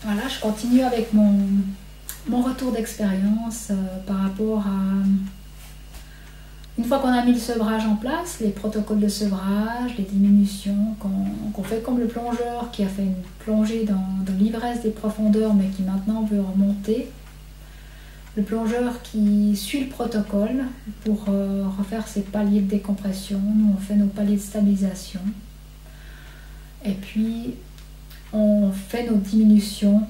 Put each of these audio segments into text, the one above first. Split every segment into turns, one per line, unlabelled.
voilà, je continue avec mon retour d'expérience par rapport à... Une fois qu'on a mis le sevrage en place, les protocoles de sevrage, les diminutions, qu'on fait comme le plongeur qui a fait une plongée dans l'ivresse des profondeurs mais qui maintenant veut remonter. Le plongeur qui suit le protocole pour refaire ses paliers de décompression. Nous, on fait nos paliers de stabilisation. Et puis, on fait nos diminutions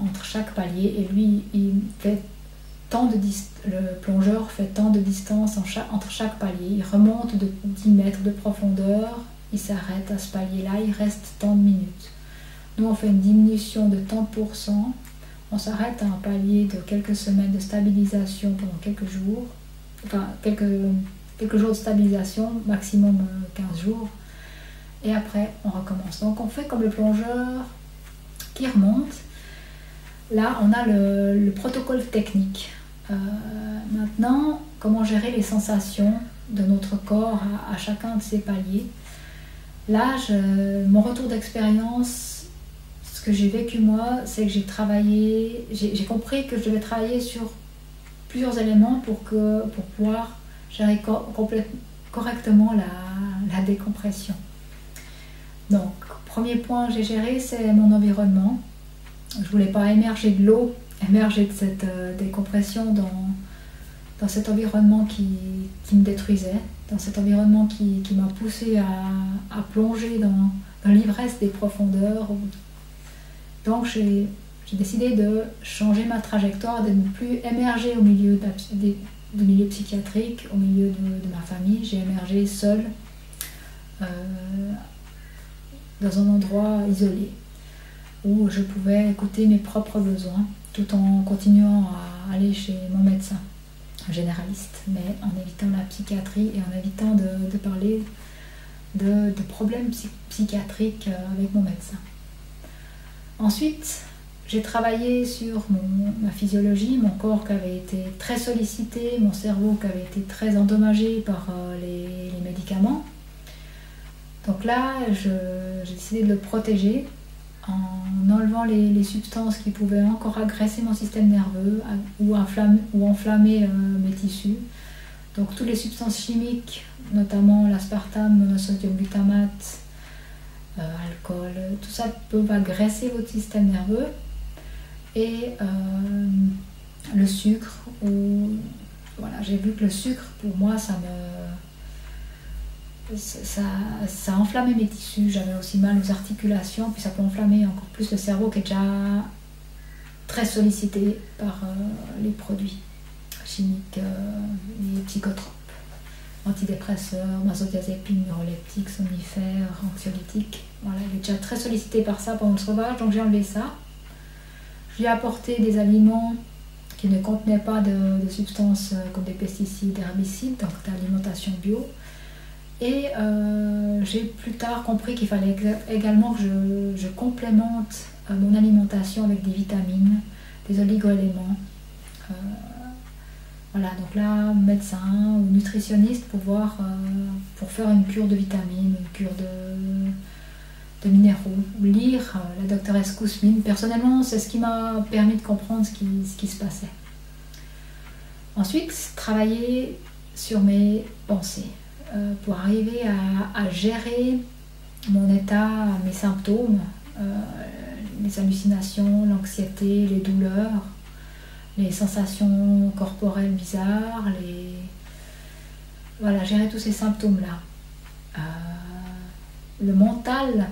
entre chaque palier. Et lui, il fait le plongeur fait tant de distance entre chaque palier. Il remonte de 10 mètres de profondeur. Il s'arrête à ce palier-là. Il reste tant de minutes. Nous, on fait une diminution de tant de pourcents. On s'arrête à un palier de quelques semaines de stabilisation pendant quelques jours. Enfin, quelques jours de stabilisation, maximum 15 jours. Et après, on recommence. Donc, on fait comme le plongeur qui remonte. Là, on a le protocole technique. Maintenant, comment gérer les sensations de notre corps à chacun de ces paliers. Là, mon retour d'expérience, ce que j'ai vécu moi, c'est que j'ai compris que je devais travailler sur plusieurs éléments pour pouvoir gérer correctement la décompression. Donc, premier point que j'ai géré, c'est mon environnement. Je ne voulais pas émerger de l'eau, émerger de cette décompression dans cet environnement qui me détruisait, dans cet environnement qui m'a poussé à plonger dans l'ivresse des profondeurs. Donc j'ai décidé de changer ma trajectoire, de ne plus émerger au milieu du milieu psychiatrique, au milieu de ma famille. J'ai émergé seule dans un endroit isolé où je pouvais écouter mes propres besoins tout en continuant à aller chez mon médecin généraliste, mais en évitant la psychiatrie et en évitant de parler de problèmes psychiatriques avec mon médecin. Ensuite, j'ai travaillé sur ma physiologie, mon corps qui avait été très sollicité, mon cerveau qui avait été très endommagé par les médicaments. Donc là, j'ai décidé de le protéger en enlevant les substances qui pouvaient encore agresser mon système nerveux ou enflammer mes tissus. Donc toutes les substances chimiques, notamment l'aspartame, monosodium glutamate, alcool, tout ça peut agresser votre système nerveux. Et le sucre, voilà, j'ai vu que le sucre, pour moi, ça enflammait mes tissus. J'avais aussi mal aux articulations, puis ça peut enflammer encore plus le cerveau qui est déjà très sollicité par les produits chimiques, les psychotropes, antidépresseurs, benzodiazépines, neuroleptiques, somnifères, anxiolytiques. Voilà, il est déjà très sollicité par ça pendant le sauvage, donc j'ai enlevé ça. Je lui ai apporté des aliments qui ne contenaient pas de substances comme des pesticides, herbicides, donc d'alimentation bio. Et j'ai plus tard compris qu'il fallait également que je complémente mon alimentation avec des vitamines, des oligo-éléments. Voilà, donc là, médecin ou nutritionniste pour faire une cure de vitamines, une cure de minéraux, lire la doctoresse Kousmine. Personnellement, c'est ce qui m'a permis de comprendre ce qui se passait. Ensuite, travailler sur mes pensées pour arriver à gérer mon état, mes symptômes, les hallucinations, l'anxiété, les douleurs, les sensations corporelles bizarres, voilà, gérer tous ces symptômes-là. Le mental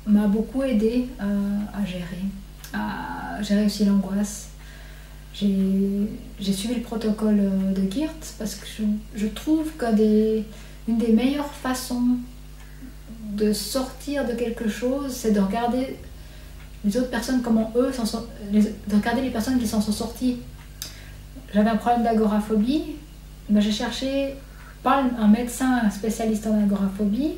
m'a beaucoup aidé à gérer aussi l'angoisse. J'ai suivi le protocole de Geertz parce que je trouve qu'une des meilleures façons de sortir de quelque chose, c'est de regarder les autres personnes, comment eux de regarder les personnes qui s'en sont sorties. J'avais un problème d'agoraphobie, ben j'ai cherché pas un médecin spécialiste en agoraphobie,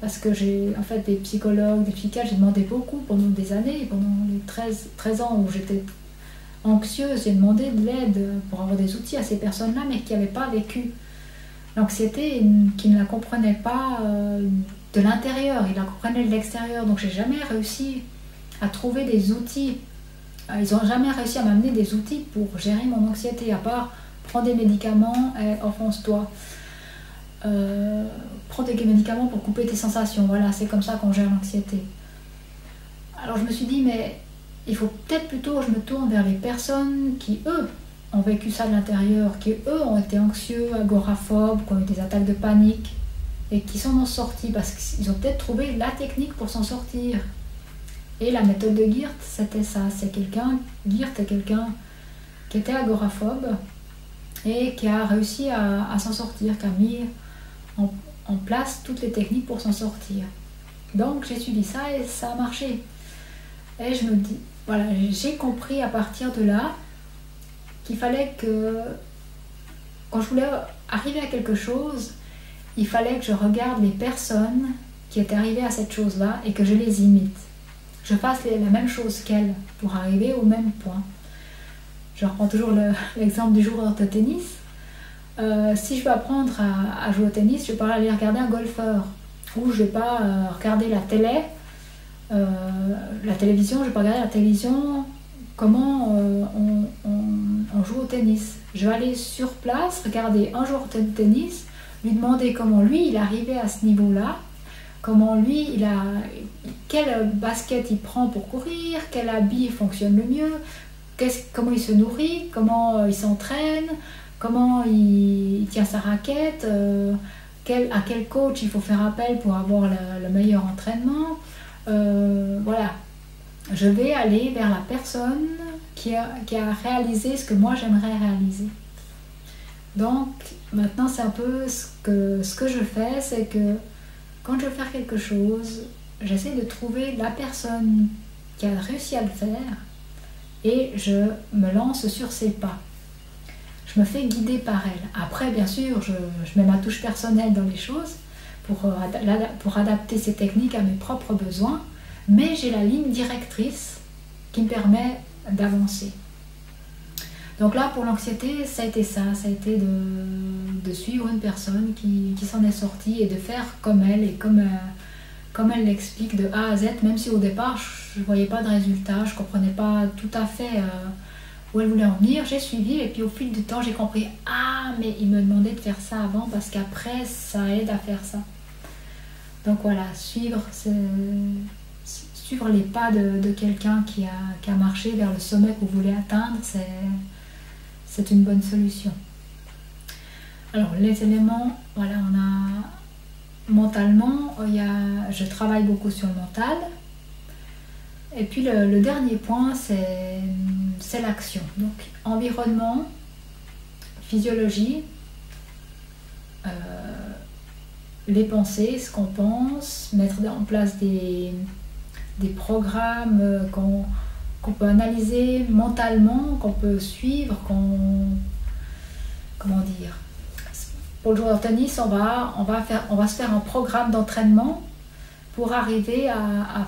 parce que j'ai en fait des psychologues, des psychiatres, j'ai demandé beaucoup pendant des années, pendant les 13 ans où j'étais anxieuse, j'ai demandé de l'aide pour avoir des outils à ces personnes-là, mais qui n'avaient pas vécu l'anxiété, qui ne la comprenaient pas de l'intérieur, ils la comprenaient de l'extérieur. Donc j'ai jamais réussi à trouver des outils. Ils n'ont jamais réussi à m'amener des outils pour gérer mon anxiété, à part prendre des médicaments et enfonce-toi. Prends des médicaments pour couper tes sensations. Voilà, c'est comme ça qu'on gère l'anxiété. Alors je me suis dit, mais il faut peut-être plutôt que je me tourne vers les personnes qui, eux, ont vécu ça de l'intérieur, qui, eux, ont été anxieux, agoraphobes, qui ont eu des attaques de panique et qui s'en ont sortis parce qu'ils ont peut-être trouvé la technique pour s'en sortir. Et la méthode de Geert, c'était ça. Geert est quelqu'un qui était agoraphobe et qui a réussi à s'en sortir, qui a mis en place toutes les techniques pour s'en sortir. Donc j'ai suivi ça et ça a marché. Et je me dis, voilà, j'ai compris à partir de là qu'il fallait que, quand je voulais arriver à quelque chose, il fallait que je regarde les personnes qui étaient arrivées à cette chose-là et que je les imite. Je fasse la même chose qu'elles pour arriver au même point. Je reprends toujours l'exemple du joueur de tennis. Si je veux apprendre à jouer au tennis, je ne vais pas aller regarder un golfeur. Ou je ne vais pas regarder la télévision, je ne vais pas regarder la télévision, comment on joue au tennis. Je vais aller sur place, regarder un joueur de tennis, lui demander comment lui il est arrivé à ce niveau-là, comment lui quel basket il prend pour courir, quel habit fonctionne le mieux, comment il se nourrit, comment il s'entraîne, comment il tient sa raquette, à quel coach il faut faire appel pour avoir le meilleur entraînement. Voilà, je vais aller vers la personne qui a réalisé ce que moi j'aimerais réaliser. Donc maintenant c'est un peu ce que je fais, c'est que quand je veux faire quelque chose, j'essaie de trouver la personne qui a réussi à le faire et je me lance sur ses pas. Je me fais guider par elle. Après, bien sûr, je mets ma touche personnelle dans les choses pour adapter ces techniques à mes propres besoins, mais j'ai la ligne directrice qui me permet d'avancer. Donc là, pour l'anxiété, ça a été ça. Ça a été de suivre une personne qui s'en est sortie et de faire comme elle et comme elle l'explique de A à Z, même si au départ, je ne voyais pas de résultat, je ne comprenais pas tout à fait où elle voulait en venir. J'ai suivi et puis au fil du temps, j'ai compris « Ah, mais il me demandait de faire ça avant parce qu'après, ça aide à faire ça. » Donc voilà, suivre les pas de quelqu'un qui a marché vers le sommet que vous voulez atteindre, c'est une bonne solution. Alors les éléments, voilà, on a mentalement, je travaille beaucoup sur le mental. Et puis le dernier point, c'est l'action. Donc environnement, physiologie, les pensées, ce qu'on pense, mettre en place des programmes qu'on peut analyser mentalement, qu'on peut suivre, comment dire. Pour le joueur de tennis, on va se faire un programme d'entraînement pour arriver à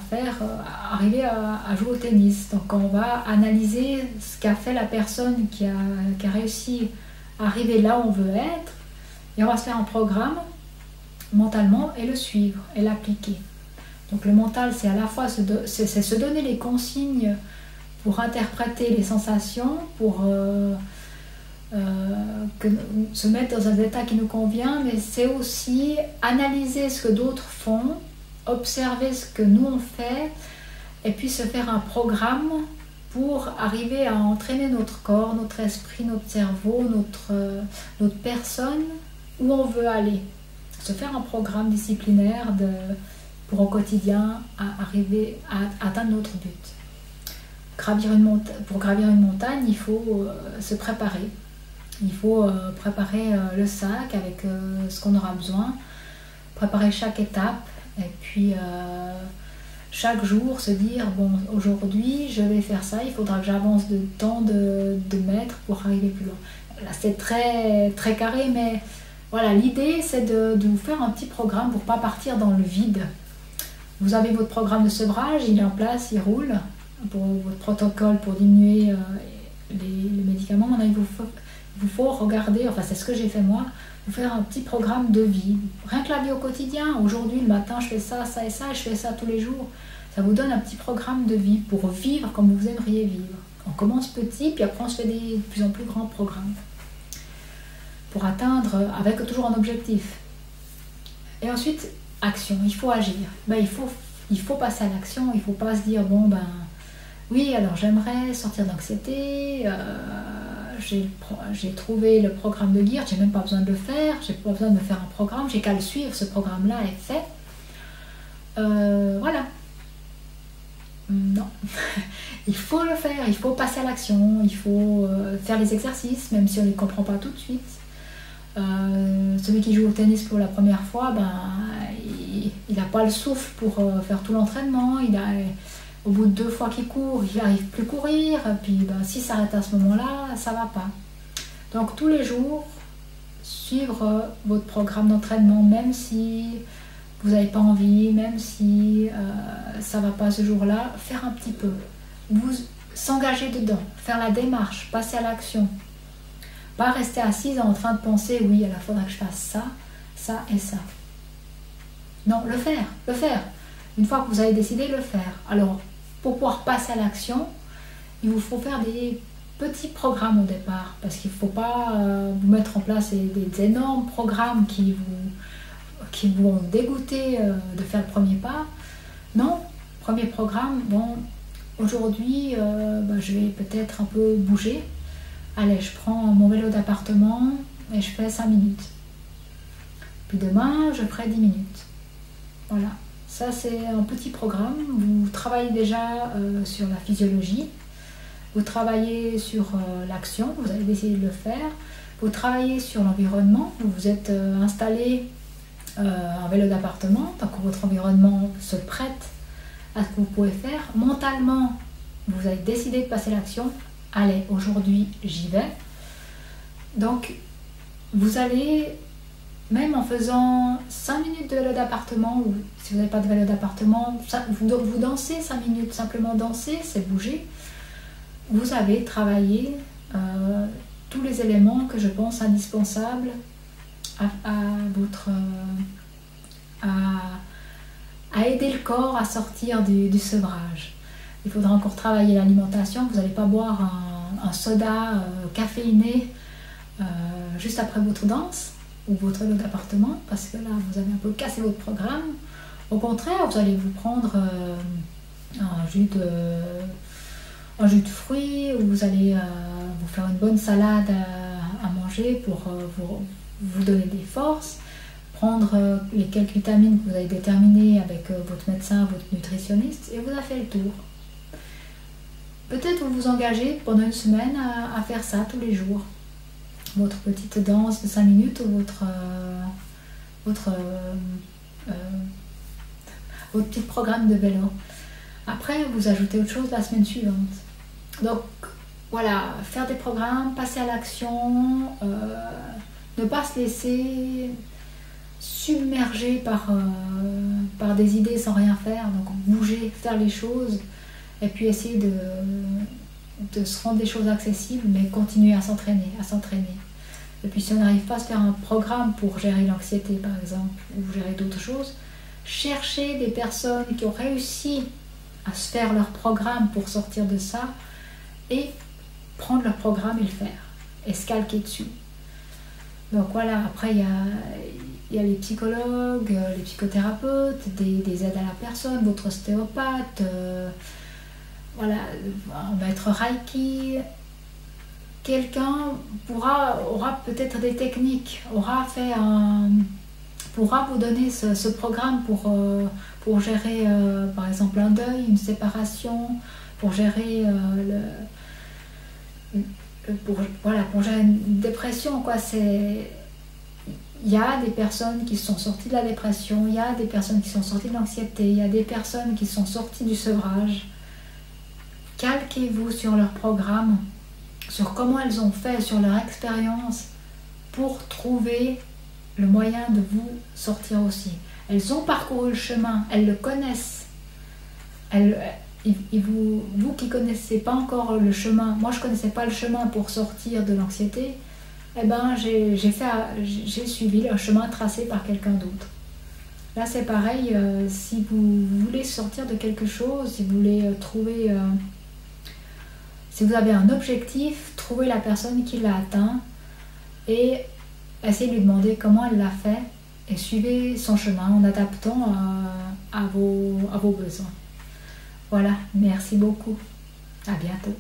jouer au tennis. Donc on va analyser ce qu'a fait la personne qui a réussi à arriver là où on veut être, et on va se faire un programme mentalement et le suivre et l'appliquer. Donc le mental, c'est à la fois se donner les consignes pour interpréter les sensations, pour se mettre dans un état qui nous convient, mais c'est aussi analyser ce que d'autres font, observer ce que nous on fait, et puis se faire un programme pour arriver à entraîner notre corps, notre esprit, notre cerveau, notre personne, où on veut aller. Se faire un programme disciplinaire pour au quotidien arriver à atteindre notre but. Pour gravir une montagne, il faut se préparer. Il faut préparer le sac avec ce qu'on aura besoin, préparer chaque étape et puis chaque jour se dire bon, aujourd'hui je vais faire ça, il faudra que j'avance de tant de mètres pour arriver plus loin. Là c'est très, très carré, mais voilà, l'idée c'est de vous faire un petit programme pour ne pas partir dans le vide. Vous avez votre programme de sevrage, il est en place, il roule, pour votre protocole pour diminuer les médicaments. Il vous faut regarder, enfin c'est ce que j'ai fait moi, vous faire un petit programme de vie. Rien que la vie au quotidien. Aujourd'hui, le matin, je fais ça, ça et ça, et je fais ça tous les jours. Ça vous donne un petit programme de vie pour vivre comme vous aimeriez vivre. On commence petit, puis après on se fait de plus en plus grands programmes. Pour atteindre, avec toujours un objectif. Et ensuite, action, il faut agir. Ben, il faut passer à l'action, il ne faut pas se dire, bon ben, oui, alors j'aimerais sortir d'anxiété, j'ai trouvé le programme de Geert, j'ai même pas besoin de le faire, j'ai pas besoin de me faire un programme, j'ai qu'à le suivre, ce programme-là est fait. Voilà. Non, il faut le faire, il faut passer à l'action, il faut faire les exercices, même si on ne les comprend pas tout de suite. Celui qui joue au tennis pour la première fois, ben, il n'a pas le souffle pour faire tout l'entraînement. Au bout de 2 fois qu'il court, il n'arrive plus à courir. Puis ben, s'il s'arrête à ce moment-là, ça ne va pas. Donc tous les jours, suivre votre programme d'entraînement, même si vous n'avez pas envie, même si ça ne va pas ce jour-là, faire un petit peu. Vous s'engager dedans, faire la démarche, passer à l'action. Pas rester assise en train de penser, oui, il faudra que je fasse ça, ça et ça. Non, le faire, le faire. Une fois que vous avez décidé, le faire. Alors, pour pouvoir passer à l'action, il vous faut faire des petits programmes au départ, parce qu'il ne faut pas vous mettre en place des énormes programmes qui vous vont dégoûter de faire le premier pas. Non, premier programme, bon, aujourd'hui, je vais peut-être un peu bouger. Allez, je prends mon vélo d'appartement et je fais 5 minutes. Puis demain, je ferai 10 minutes. Voilà, ça c'est un petit programme. Vous travaillez déjà sur la physiologie, vous travaillez sur l'action, vous avez décidé de le faire, vous travaillez sur l'environnement, vous vous êtes installé un vélo d'appartement, donc votre environnement se prête à ce que vous pouvez faire. Mentalement, vous avez décidé de passer l'action. Allez, aujourd'hui, j'y vais. Donc, vous allez, même en faisant 5 minutes de vélo d'appartement, ou si vous n'avez pas de vélo d'appartement, vous dansez 5 minutes, simplement danser, c'est bouger. Vous avez travaillé tous les éléments que je pense indispensables à aider le corps à sortir du sevrage. Il faudra encore travailler l'alimentation. Vous n'allez pas boire un soda caféiné juste après votre danse ou votre vélo d'appartement, parce que là, vous avez un peu cassé votre programme. Au contraire, vous allez vous prendre un jus de fruits, ou vous allez vous faire une bonne salade à manger pour vous donner des forces. Prendre les quelques vitamines que vous avez déterminées avec votre médecin, votre nutritionniste, et vous avez fait le tour. Peut-être vous vous engagez pendant une semaine à faire ça tous les jours. Votre petite danse de 5 minutes ou votre petit programme de vélo. Après, vous ajoutez autre chose la semaine suivante. Donc, voilà, faire des programmes, passer à l'action, ne pas se laisser submerger par des idées sans rien faire. Donc, bouger, faire les choses. Et puis essayer de se rendre des choses accessibles, mais continuer à s'entraîner, Et puis si on n'arrive pas à se faire un programme pour gérer l'anxiété, par exemple, ou gérer d'autres choses, chercher des personnes qui ont réussi à se faire leur programme pour sortir de ça, et prendre leur programme et le faire, et se calquer dessus. Donc voilà, après il y a les psychologues, les psychothérapeutes, des aides à la personne, votre ostéopathe, voilà, un maître Reiki. Quelqu'un aura peut-être des techniques, pourra vous donner ce programme pour gérer par exemple un deuil, une séparation, pour gérer pour gérer une dépression, quoi. Il y a des personnes qui sont sorties de la dépression, il y a des personnes qui sont sorties de l'anxiété, il y a des personnes qui sont sorties du sevrage. Calquez-vous sur leur programme, sur comment elles ont fait, sur leur expérience, pour trouver le moyen de vous sortir aussi. Elles ont parcouru le chemin, elles le connaissent. Vous qui ne connaissez pas encore le chemin, moi je ne connaissais pas le chemin pour sortir de l'anxiété, eh ben, j'ai suivi le chemin tracé par quelqu'un d'autre. Là, c'est pareil, si vous voulez sortir de quelque chose, si vous voulez trouver... si vous avez un objectif, trouvez la personne qui l'a atteint et essayez de lui demander comment elle l'a fait et suivez son chemin en adaptant à vos besoins. Voilà, merci beaucoup. À bientôt.